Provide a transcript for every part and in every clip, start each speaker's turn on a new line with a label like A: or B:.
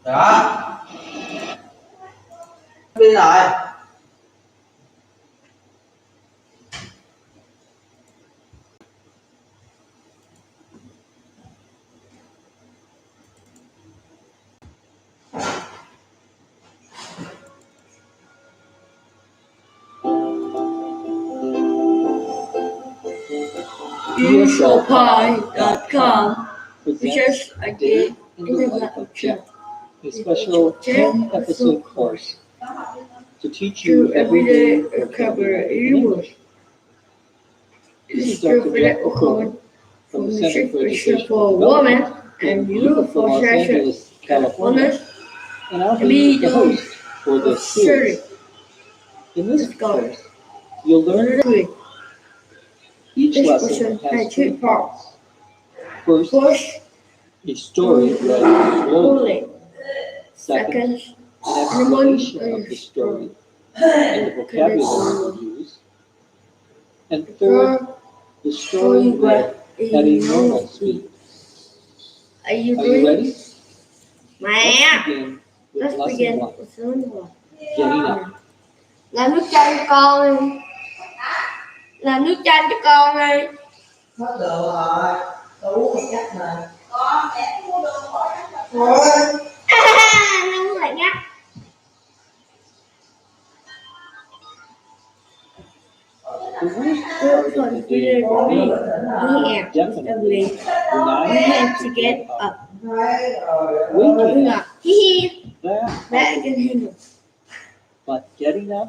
A: Đó, đi rồi.
B: USOPie.com features a day in the life of Jeff, a special 10-episode course to teach you everyday vocabulary English. This is Dr. Jeff O'Connor from the Center for Education for Women and Youth for Los Angeles, California, and I'll be the host for this series. In this course, you'll learn each lesson has 2 parts. First, a story read slowly. Second, an explanation of the story and the vocabulary we use. And third, the story read at a normal speed. Are you ready? Let's begin with lesson 1. Getting up.
C: Làm nước chanh cho con đi. Làm nước chanh cho con đi.
A: Hết đường rồi. Tôi uống một chắc nè.
C: Con, mẹ mua đường khỏi chắc rồi. Nó muốn lại nhắc.
B: The worst part of the day for me is definitely when I have to get up. Waking up, that I can handle. But getting up,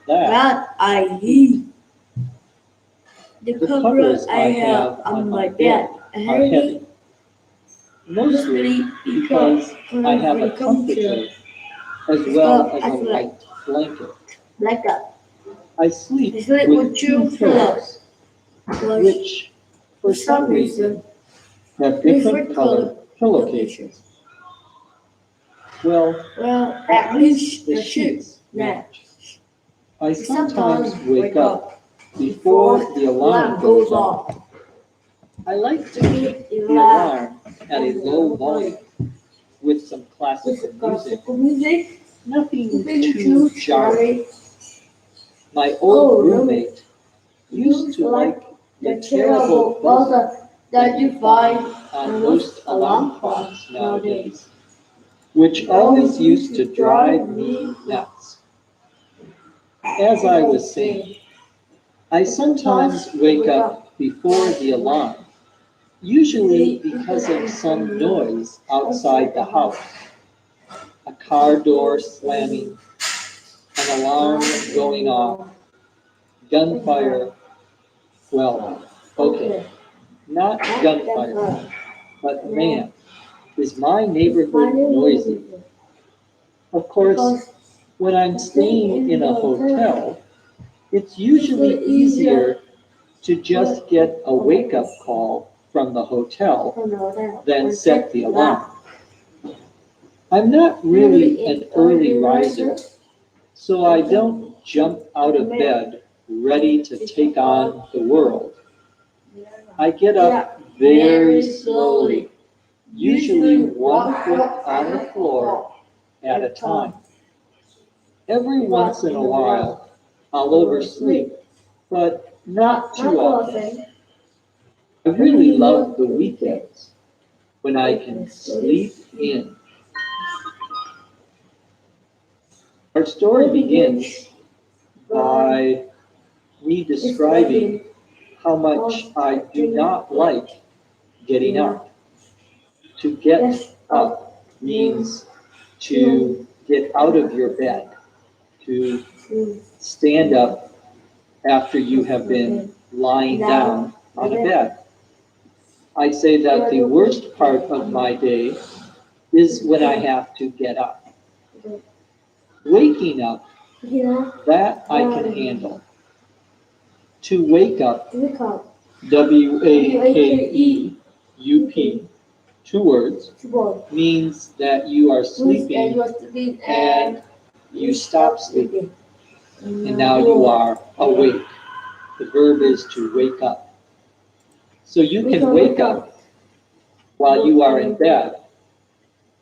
B: that I hate. The covers I have on my bed are heavy, mostly because I have a comforter as well as a light blanket. I sleep with 2 pillows, which for some reason have different colored pillowcases. Well, at least the sheets match. I sometimes wake up before the alarm goes off. I like to keep the alarm at a low volume with some classical music, nothing too jarring. My old roommate used to like the terrible buzzer that you find on most alarm clocks nowadays, which always used to drive me nuts. As I was saying, I sometimes wake up before the alarm, usually because of some noise outside the house, a car door slamming, an alarm going off, gunfire. Well, okay, not gunfire, but man, is my neighborhood noisy. Of course, when I'm staying in a hotel, it's usually easier to just get a wake-up call from the hotel than set the alarm. I'm not really an early riser, so I don't jump out of bed ready to take on the world. I get up very slowly, usually 1 foot on the floor at a time. Every once in a while, I'll oversleep, but not too often. I really love the weekends when I can sleep in. Our story begins by me describing how much I do not like getting up. To get up means to get out of your bed, to stand up after you have been lying down on a bed. I say that the worst part of my day is when I have to get up. Waking up, that I can handle. To wake up, W-A-K-E-U-P, 2 words, means that you are sleeping and you stop sleeping. And now you are awake. The verb is to wake up. So you can wake up while you are in bed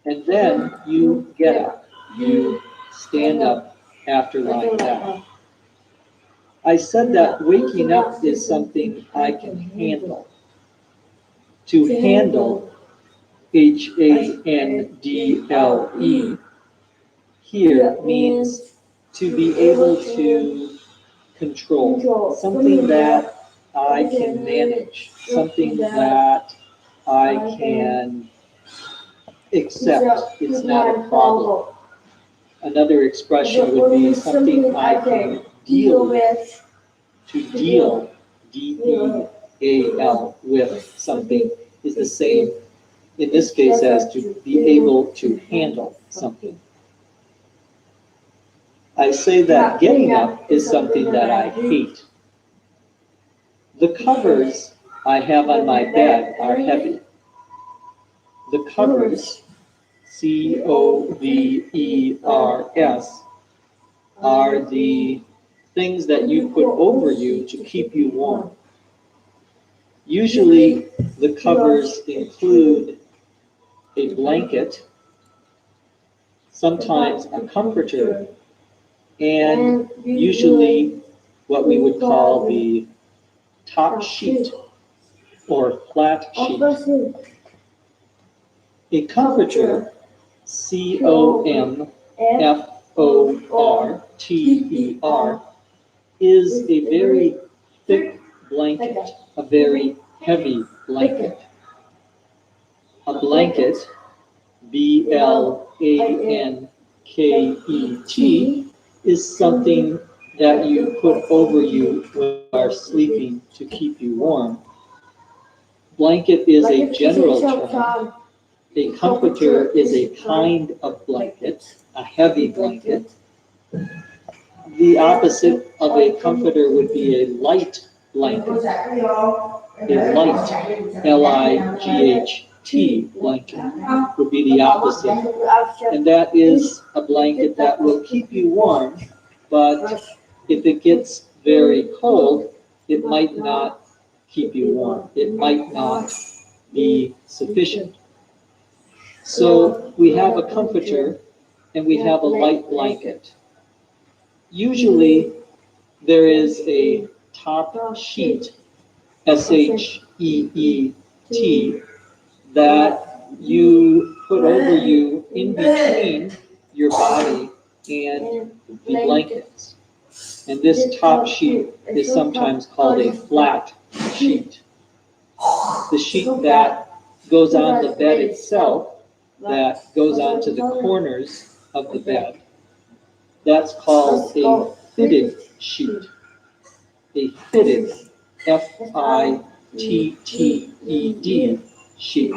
B: and then you get up. You stand up after lying down. I said that waking up is something I can handle. To handle, Handle, here means to be able to control, something that I can manage, something that I can accept. It's not a problem. Another expression would be something I can deal with. To deal, D-E-A-L, with something is the same in this case as to be able to handle something. I say that getting up is something that I hate. The covers I have on my bed are heavy. The covers, C-O-V-E-R-S, are the things that you put over you to keep you warm. Usually, the covers include a blanket, sometimes a comforter, and usually what we would call the top sheet or flat sheet. A comforter, C-O-M-F-O-R-T-E-R, is a very thick blanket, a very heavy blanket. A blanket, B-L-A-N-K-E-T, is something that you put over you when you are sleeping to keep you warm. Blanket is a general term. A comforter is a kind of blanket, a heavy blanket. The opposite of a comforter would be a light blanket. A light, L-I-G-H-T blanket would be the opposite. And that is a blanket that will keep you warm, but if it gets very cold, it might not keep you warm. It might not be sufficient. So we have a comforter and we have a light blanket. Usually there is a top sheet, S-H-E-E-T, that you put over you in between your body and the blankets. And this top sheet is sometimes called a flat sheet. The sheet that goes on the bed itself, that goes onto the corners of the bed, that's called a fitted sheet. A fitted, F-I-T-T-E-D sheet.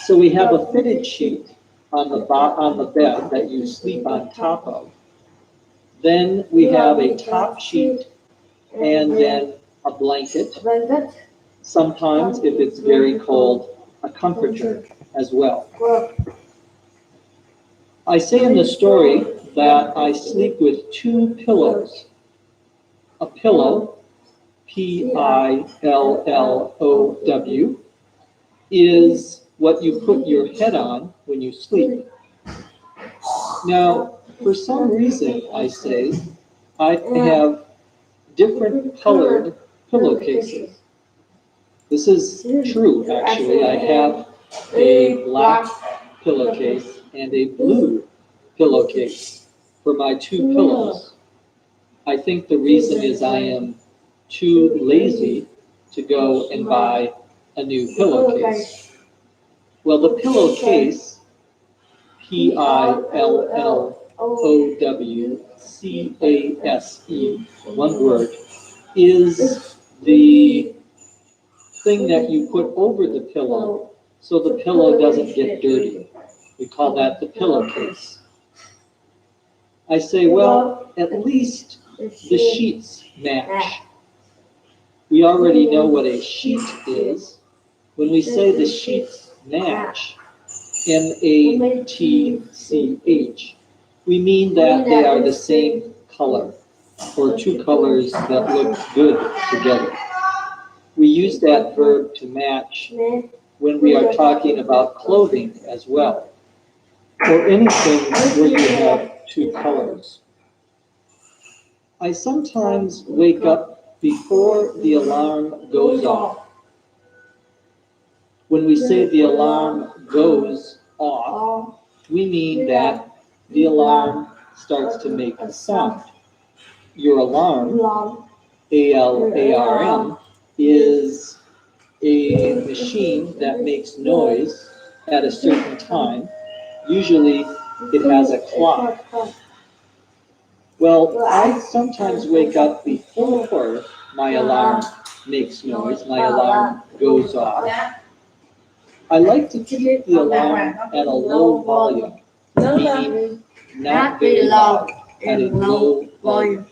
B: So we have a fitted sheet on the bed that you sleep on top of. Then we have a top sheet and then a blanket. Sometimes, if it's very cold, a comforter as well. I say in the story that I sleep with two pillows. A pillow, P-I-L-L-O-W, is what you put your head on when you sleep. Now, for some reason, I say, I have different colored pillowcases. This is true, actually. I have a black pillowcase and a blue pillowcase for my two pillows. I think the reason is I am too lazy to go and buy a new pillowcase. Well, the pillowcase, P-I-L-L-O-W-C-A-S-E, one word, is the thing that you put over the pillow so the pillow doesn't get dirty. We call that the pillowcase. I say, well, at least the sheets match. We already know what a sheet is. When we say the sheets match, M-A-T-C-H, we mean that they are the same color, or two colors that look good together. We use that verb to match when we are talking about clothing as well, or anything where you have two colors. I sometimes wake up before the alarm goes off. When we say the alarm goes off, we mean that the alarm starts to make a sound. Your alarm, ALARM, is a machine that makes noise at a certain time. Usually it has a clock. Well, I sometimes wake up before my alarm makes noise, my alarm goes off. I like to keep the alarm at a low volume, meaning not very loud, at a low volume.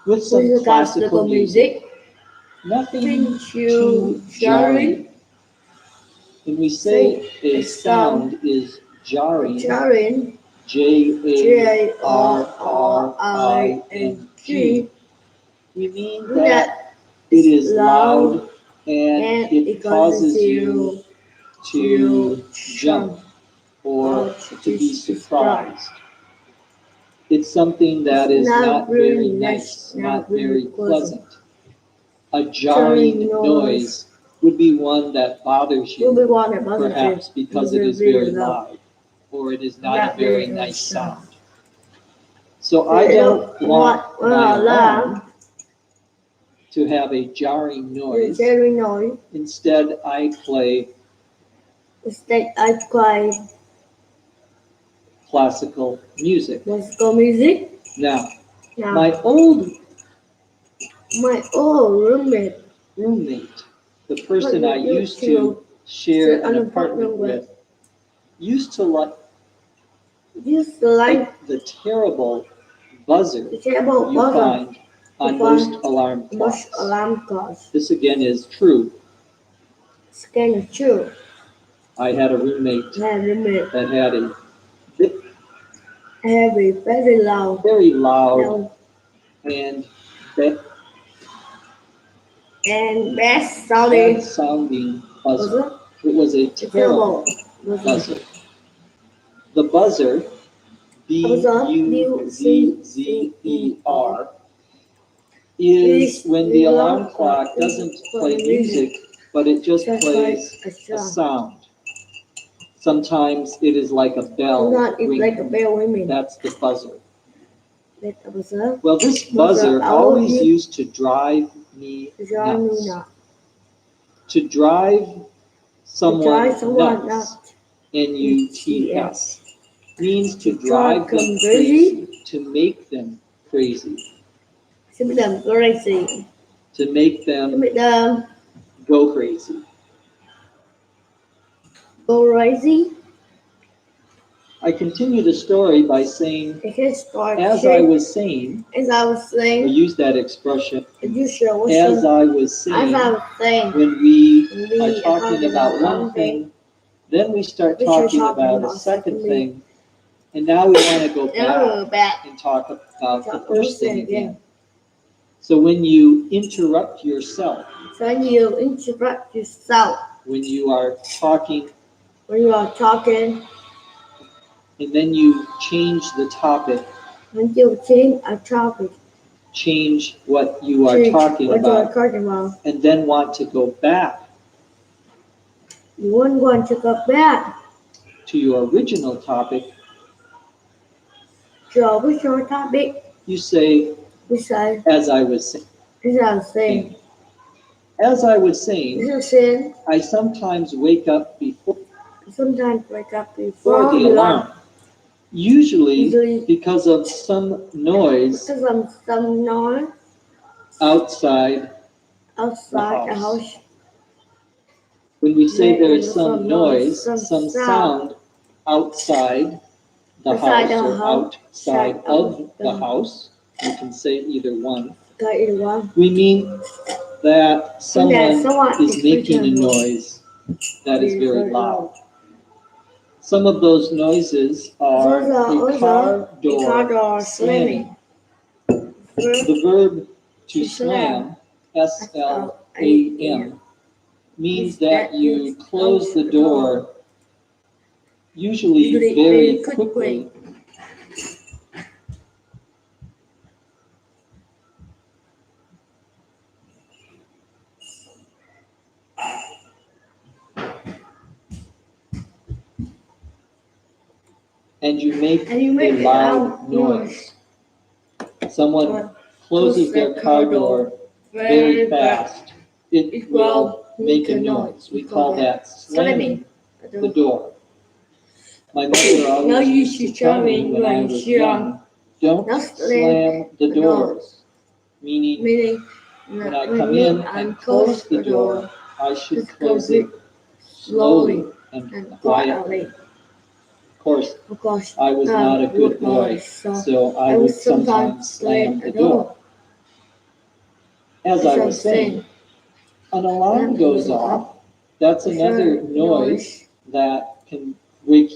B: With some classical music, nothing too jarring. When we say a sound is jarring, Jarring, we mean that it is loud and it causes you to jump or to be surprised. It's something that is not very nice, not very pleasant. A jarring noise would be one that bothers you, perhaps because it is very loud, or it is not a very nice sound. So I don't want my alarm to have a jarring noise. Instead, I play classical music. Now, my old roommate, the person I used to share an apartment with, used to like the terrible buzzer you find on most alarm clocks. This again is true. I had a roommate that had a very loud and bad sounding buzzer. It was a terrible buzzer. The buzzer, BUZZER, is when the alarm clock doesn't play music, but it just plays a sound. Sometimes it is like a bell ringing. That's the buzzer. Well, this buzzer always used to drive me nuts. To drive someone nuts, NUTS, means to drive them crazy, to make them crazy. To make them go crazy. I continue the story by saying, as I was saying, we use that expression, as I was saying, when we are talking about one thing, then we start talking about a second thing, and now we want to go back and talk about the first thing again. So when you interrupt yourself, when you are talking, and then you change the topic, change what you are talking about, and then want to go back to your original topic, you say, as I was saying. As I was saying, I sometimes wake up before the alarm. Usually because of some noise outside the house. When we say there is some noise, some sound outside the house or outside of the house, you can say either one. We mean that someone is making a noise that is very loud. Some of those noises are a car door slamming. The verb to slam, SLAM, means that you close the door, usually very quickly. And you make a loud noise. Someone closes their car door very fast. It will make a noise. We call that slamming the door. My mother always used to tell me when I was young, don't slam the doors. Meaning, when I come in and close the door, I should close it slowly and quietly. Of course, I was not a good boy, so I would sometimes slam the door. As I was saying, an alarm goes off. That's another noise that can wake